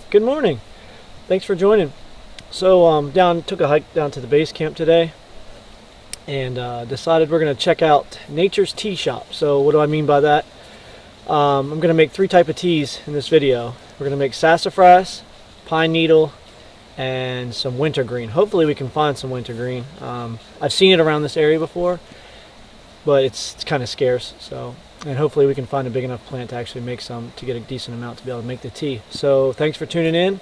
Good morning. Thanks for joining. So took a hike down to the base camp today and decided we're going to check out Nature's Tea Shop. So what do I mean by that? I'm going to make three types of teas in this video. We're going to make sassafras, pine needle, and some wintergreen. Hopefully we can find some wintergreen. I've seen it around this area before, but it's kind of scarce. And hopefully we can find a big enough plant to actually make some, to get a decent amount to be able to make the tea. So thanks for tuning in,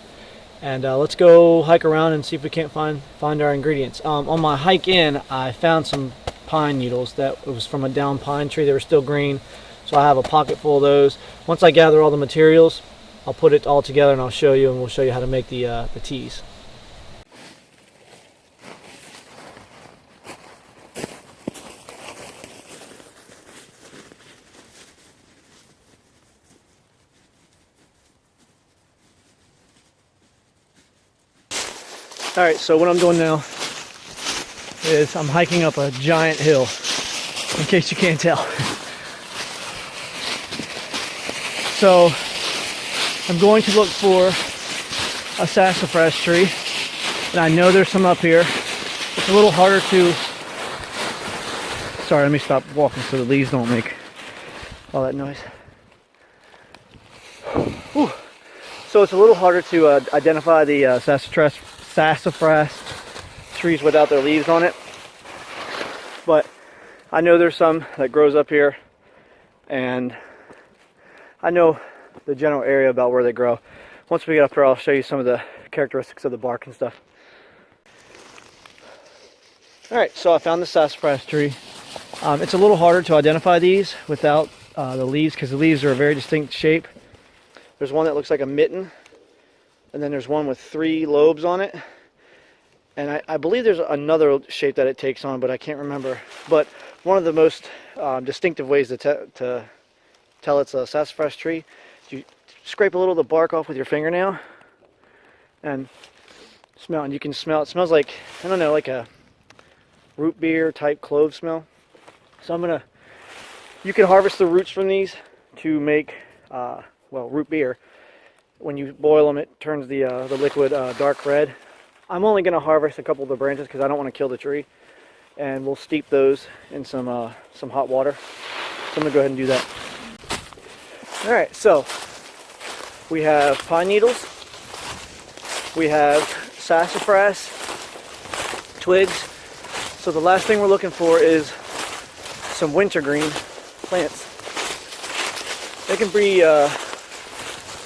and let's go hike around and see if we can't find our ingredients. On my hike in, I found some pine needles that was from a down pine tree. They were still green, so I have a pocket full of those. Once I gather all the materials, I'll put it all together and I'll show you, and we'll show you how to make the teas. Alright, so what I'm doing now is I'm hiking up a giant hill, in case you can't tell. So I'm going to look for a sassafras tree, and I know there's some up here. It's a little harder to... Sorry, let me stop walking so the leaves don't make all that noise. Whew. So it's a little harder to identify the sassafras trees without their leaves on it, but I know there's some that grows up here, and I know the general area about where they grow. Once we get up there, I'll show you some of the characteristics of the bark and stuff. Alright, so I found the sassafras tree. It's a little harder to identify these without the leaves, because the leaves are a very distinct shape. There's one that looks like a mitten, and then there's one with 3 lobes on it, and I believe there's another shape that it takes on, but I can't remember. But one of the most distinctive ways to tell it's a sassafras tree, you scrape a little of the bark off with your fingernail and smell, and you can smell, it smells like, I don't know, like a root beer type clove smell. So you can harvest the roots from these to make root beer. When you boil them, it turns the liquid dark red. I'm only going to harvest a couple of the branches because I don't want to kill the tree, and we'll steep those in some hot water. So I'm going to go ahead and do that. Alright, so we have pine needles, we have sassafras twigs. So the last thing we're looking for is some wintergreen plants. They can be a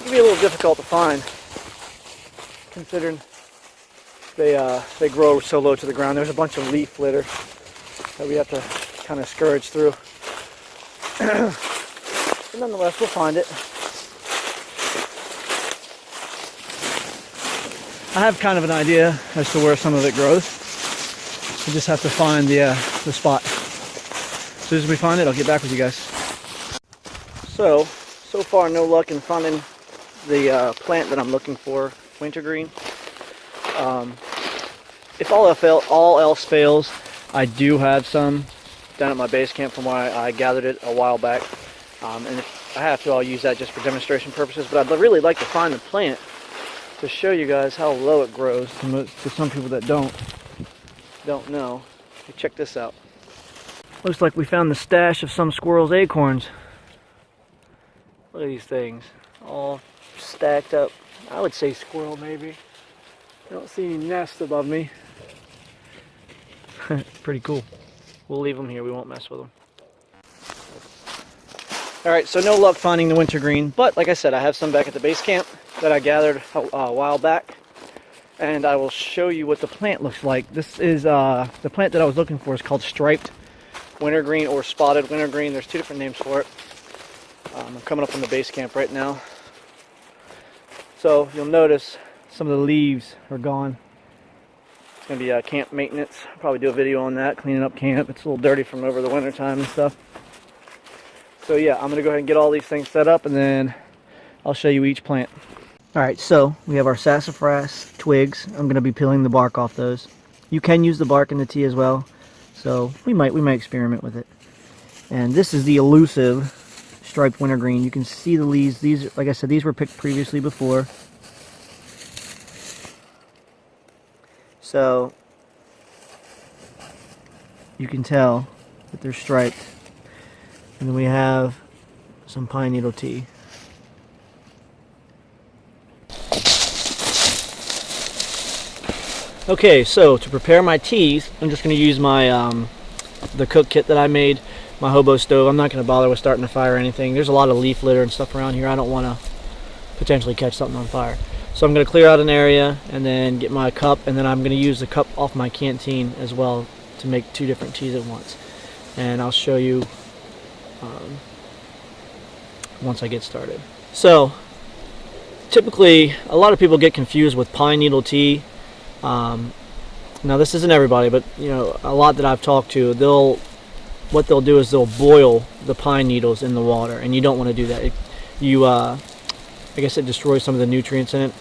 little difficult to find, considering they grow so low to the ground. There's a bunch of leaf litter that we have to kind of scurry through. But nonetheless, we'll find it. I have kind of an idea as to where some of it grows. We just have to find the spot. As soon as we find it, I'll get back with you guys. So far, no luck in finding the plant that I'm looking for, wintergreen. If all else fails, I do have some down at my base camp from where I gathered it a while back. And if I have to, I'll use that just for demonstration purposes. But I'd really like to find the plant to show you guys how low it grows to some people that don't know. Check this out. Looks like we found the stash of some squirrel's acorns. Look at these things, all stacked up. I would say squirrel, maybe. I don't see any nests above me. Pretty cool. We'll leave them here. We won't mess with them. Alright, so no luck finding the wintergreen, but like I said, I have some back at the base camp that I gathered a while back, and I will show you what the plant looks like. This is the plant that I was looking for is called striped wintergreen or spotted wintergreen. There's 2 different names for it. I'm coming up on the base camp right now. So you'll notice some of the leaves are gone. It's going to be camp maintenance. I'll probably do a video on that, cleaning up camp. It's a little dirty from over the winter time and stuff. So yeah, I'm going to go ahead and get all these things set up, and then I'll show you each plant. Alright, so we have our sassafras twigs. I'm going to be peeling the bark off those. You can use the bark in the tea as well, so we might experiment with it. And this is the elusive striped wintergreen. You can see the leaves. These, like I said, these were picked previously before. So you can tell that they're striped. And then we have some pine needle tea. Okay, so to prepare my teas, I'm just going to use my the cook kit that I made, my hobo stove. I'm not going to bother with starting a fire or anything. There's a lot of leaf litter and stuff around here. I don't want to potentially catch something on fire. So I'm going to clear out an area and then get my cup, and then I'm going to use the cup off my canteen as well to make 2 different teas at once. And I'll show you once I get started. So typically a lot of people get confused with pine needle tea. Now this isn't everybody, but you know, a lot that I've talked to, what they'll do is they'll boil the pine needles in the water, and you don't want to do that. I guess it destroys some of the nutrients in it.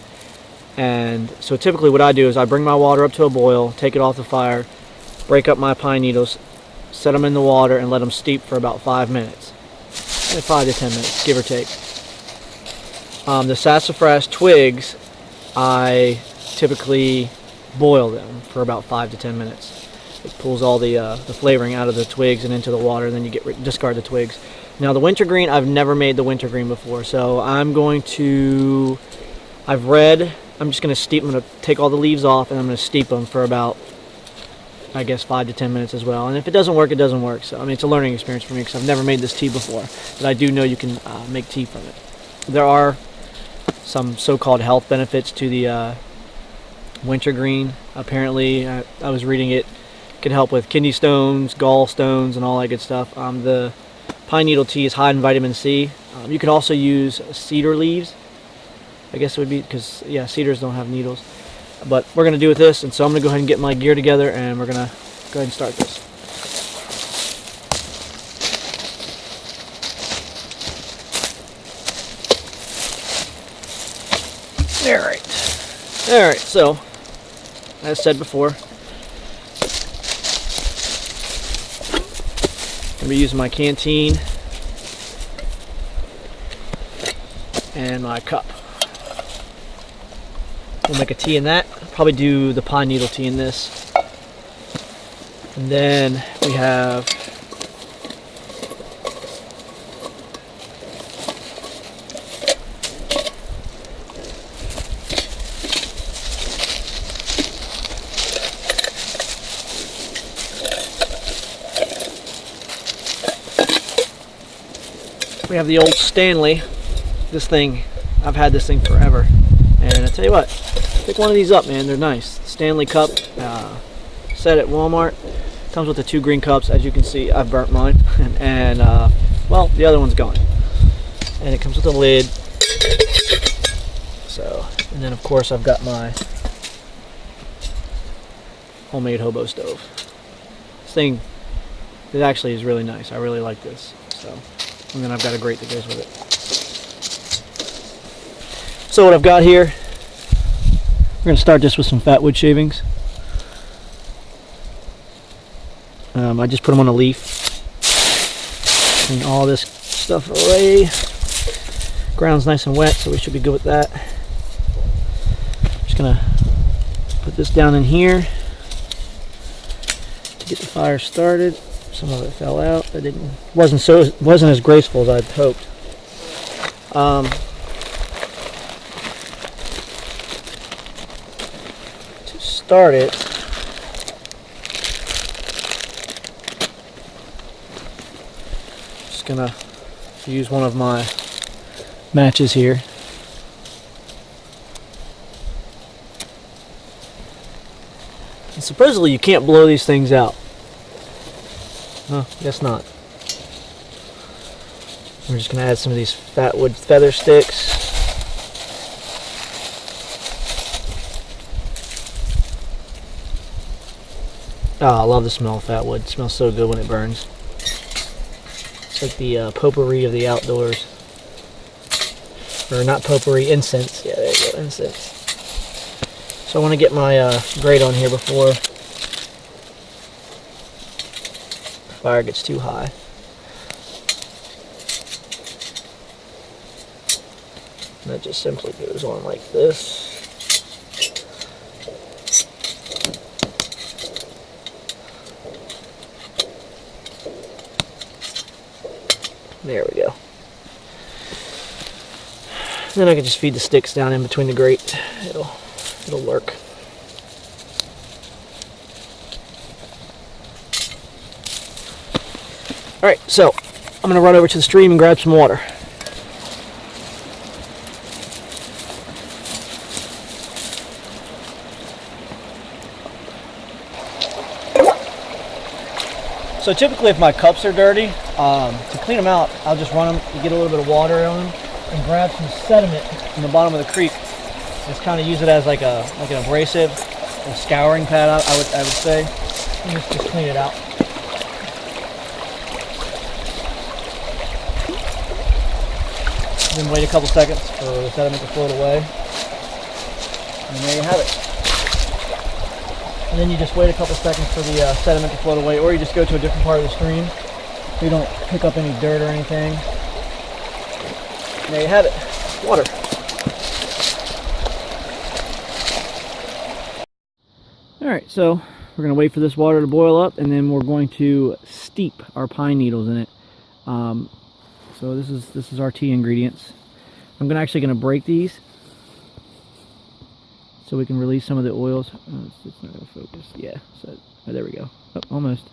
And so typically what I do is I bring my water up to a boil, take it off the fire, break up my pine needles, set them in the water, and let them steep for about 5 minutes. 5 to 10 minutes, give or take. The sassafras twigs, I typically boil them for about 5 to 10 minutes. It pulls all the flavoring out of the twigs and into the water, and then you discard the twigs. Now the wintergreen, I've never made the wintergreen before, so I'm just going to steep them. I'm going to take all the leaves off, and I'm going to steep them for about, I guess, 5 to 10 minutes as well. And if it doesn't work, it doesn't work. So I mean, it's a learning experience for me because I've never made this tea before, but I do know you can make tea from it. There are some so-called health benefits to the wintergreen. Apparently, I was reading it can help with kidney stones, gallstones, and all that good stuff. The pine needle tea is high in vitamin C. You could also use cedar leaves. I guess it would be because, yeah, cedars don't have needles. But we're going to do with this, and so I'm going to go ahead and get my gear together, and we're going to go ahead and start this. Alright, so, as said before, I'm going to be using my canteen and my cup. We'll make a tea in that. I'll probably do the pine needle tea in this. And then we have the old Stanley. This thing, I've had this thing forever. And I tell you what, pick one of these up, man. They're nice. Stanley cup, set at Walmart. Comes with the 2 green cups. As you can see, I've burnt mine. And well, the other one's gone. And it comes with a lid. So, and then of course I've got my homemade hobo stove. This thing, it actually is really nice. I really like this. So, and then I've got a grate that goes with it. So what I've got here, we're going to start this with some fat wood shavings. I just put them on a leaf. Clean all this stuff away. Ground's nice and wet, so we should be good with that. Just going to put this down in here to get the fire started. Some of it fell out. That wasn't as graceful as I'd hoped. To start it, just gonna use one of my matches here. And supposedly you can't blow these things out. Oh, guess not. We're just going to add some of these fat wood feather sticks. Oh, I love the smell of fat wood. It smells so good when it burns. It's like the potpourri of the outdoors. Or not potpourri, incense. Yeah, there you go, incense. So I want to get my grate on here before fire gets too high. And that just simply goes on like this. then I can just feed the sticks down in between the grate. It'll work. Alright, so I'm going to run over to the stream and grab some water. So typically if my cups are dirty, to clean them out, I'll just run them to get a little bit of water on them and grab some sediment from the bottom of the creek. Just kind of use it as like an abrasive, a scouring pad, I would say, and just clean it out. And then wait a couple seconds for the sediment to float away. And there you have it. And then you just wait a couple seconds for the sediment to float away, or you just go to a different part of the stream so you don't pick up any dirt or anything. And there you have it, water. Alright, so we're going to wait for this water to boil up, and then we're going to steep our pine needles in it. So this is our tea ingredients. I'm actually going to break these so we can release some of the oils. Oh, it's not going to focus. Yeah, so oh, there we go. Oh, almost.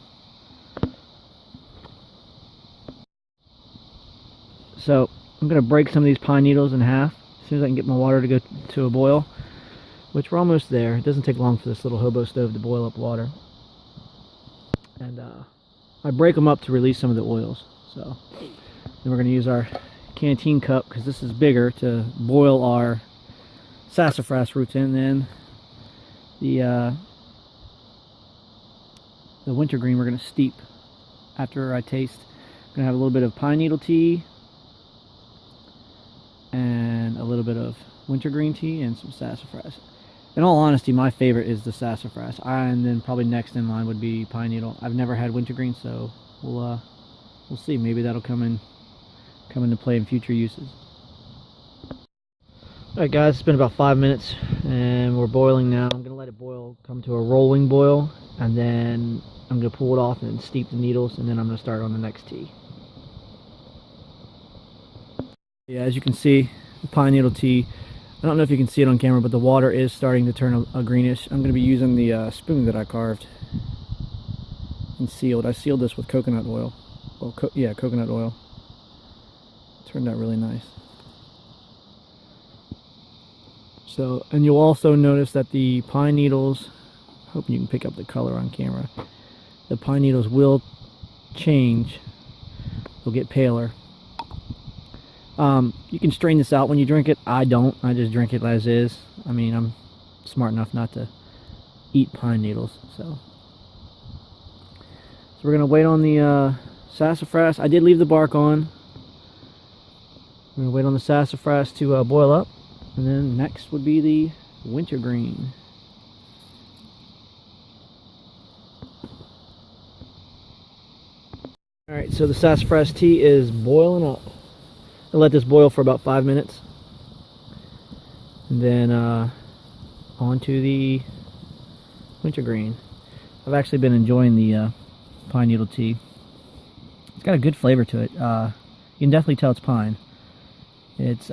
So I'm going to break some of these pine needles in half as soon as I can get my water to go to a boil, which we're almost there. It doesn't take long for this little hobo stove to boil up water. And I break them up to release some of the oils. So then we're going to use our canteen cup, because this is bigger, to boil our sassafras roots in. Then the wintergreen we're going to steep after I taste. I'm going to have a little bit of pine needle tea and a little bit of wintergreen tea and some sassafras. In all honesty, my favorite is the sassafras, and then probably next in line would be pine needle. I've never had wintergreen, so we'll see. Maybe that'll come into play in future uses. Alright guys, it's been about 5 minutes and we're boiling now. I'm going to let it boil, come to a rolling boil, and then I'm going to pull it off and steep the needles, and then I'm going to start on the next tea. Yeah, as you can see, the pine needle tea, I don't know if you can see it on camera, but the water is starting to turn a greenish. I'm going to be using the spoon that I carved and sealed. I sealed this with coconut oil. Well, coconut oil. Turned out really nice. So, and you'll also notice that the pine needles, hoping you can pick up the color on camera, the pine needles will change. They'll get paler. You can strain this out when you drink it. I don't. I just drink it as is. I mean, I'm smart enough not to eat pine needles. So we're going to wait on the sassafras. I did leave the bark on. We're going to wait on the sassafras to boil up. And then next would be the wintergreen. Alright, so the sassafras tea is boiling up. I'll let this boil for about 5 minutes. And then on to the wintergreen. I've actually been enjoying the pine needle tea. It's got a good flavor to it. You can definitely tell it's pine. It's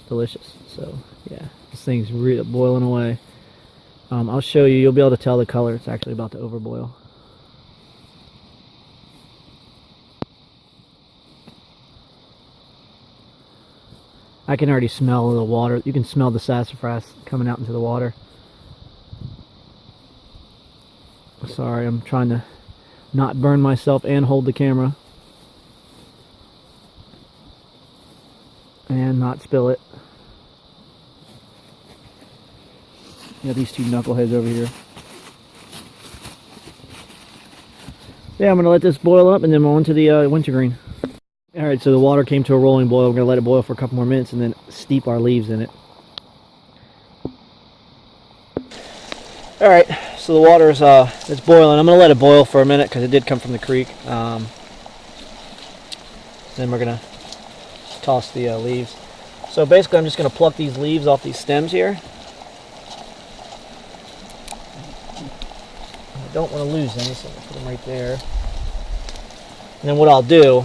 delicious. So yeah, this thing's really boiling away. I'll show you. You'll be able to tell the color. It's actually about to overboil. I can already smell the water. You can smell the sassafras coming out into the water. Sorry, I'm trying to not burn myself and hold the camera. And not spill it. You got these two knuckleheads over here. Yeah, I'm going to let this boil up and then on to the wintergreen. Alright, so the water came to a rolling boil. We're going to let it boil for a couple more minutes and then steep our leaves in it. Alright, so the water is it's boiling. I'm going to let it boil for a minute because it did come from the creek. Then we're going to toss the leaves. So basically I'm just going to pluck these leaves off these stems here. I don't want to lose any, so I'm going to put them right there. And then what I'll do,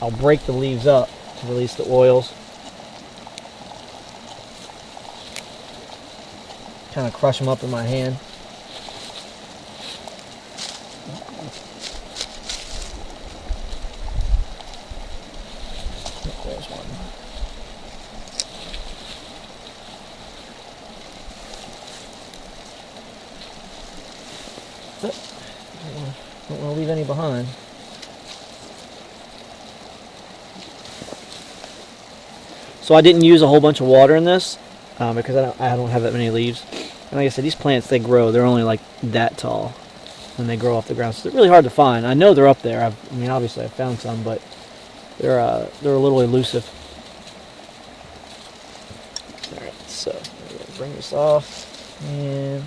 I'll break the leaves up to release the oils. kind of crush them up in my hand. There's one. Don't want to leave any behind. So I didn't use a whole bunch of water in this because I don't have that many leaves. And like I said, these plants, they grow. They're only like that tall when they grow off the ground. So they're really hard to find. I know they're up there. I mean, obviously I found some, but they're a little elusive. All right, so I'm gonna bring this off and.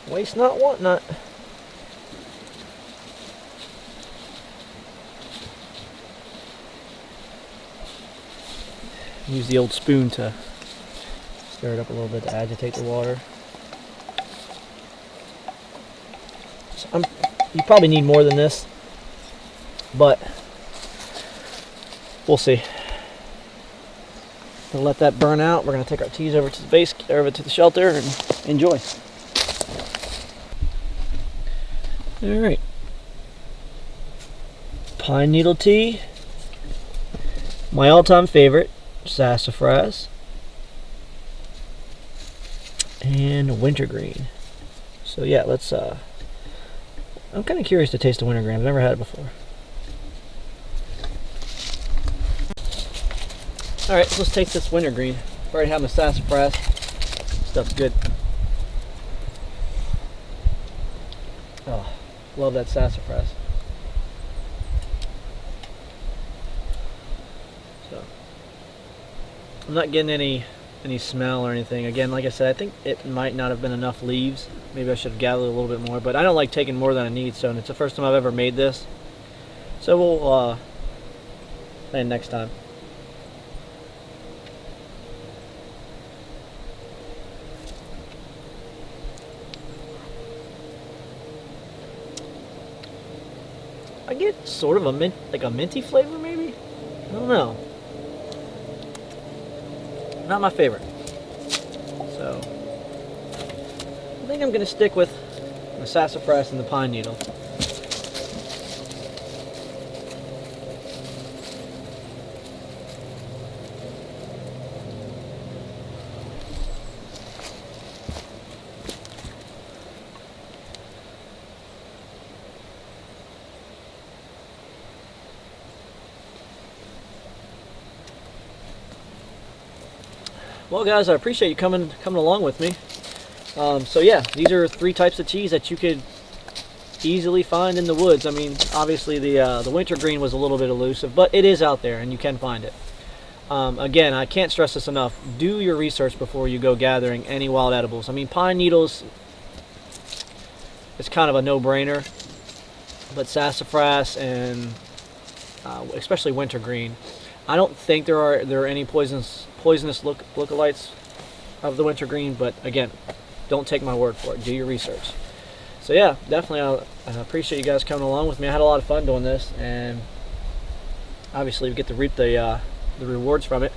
Waste not, want not. Use the old spoon to stir it up a little bit to agitate the water. So you probably need more than this, but we'll see. We'll let that burn out. We're going to take our teas over to the base, over to the shelter, and enjoy. All right, pine needle tea, my all-time favorite, sassafras, and wintergreen. So yeah, let's. I'm kind of curious to taste the wintergreen. I've never had it before. All right, so let's taste this wintergreen. I've already had my sassafras. Stuff's good. Oh. Love that sassafras. So I'm not getting any smell or anything. Again, like I said, I think it might not have been enough leaves. Maybe I should have gathered a little bit more, but I don't like taking more than I need, so it's the first time I've ever made this. So we'll plan next time. I get sort of a minty flavor, maybe? I don't know. Not my favorite. So, I think I'm going to stick with the sassafras and the pine needle. Well, guys, I appreciate you coming along with me. So yeah, these are 3 types of teas that you could easily find in the woods. I mean, obviously the wintergreen was a little bit elusive, but it is out there and you can find it. Again, I can't stress this enough. Do your research before you go gathering any wild edibles. I mean, pine needles, it's kind of a no-brainer, but sassafras and especially wintergreen, I don't think there are any poisonous lookalikes of the wintergreen, but again, don't take my word for it. Do your research. So yeah, definitely I appreciate you guys coming along with me. I had a lot of fun doing this, and obviously we get to reap the rewards from it.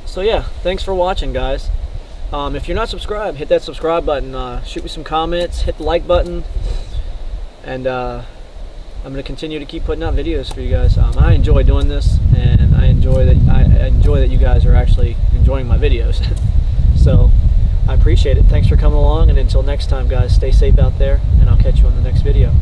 So yeah, thanks for watching, guys. If you're not subscribed, hit that subscribe button, shoot me some comments, hit the like button, and I'm going to continue to keep putting out videos for you guys. I enjoy doing this, and I enjoy that you guys are actually enjoying my videos. So I appreciate it. Thanks for coming along, and until next time, guys, stay safe out there, and I'll catch you on the next video.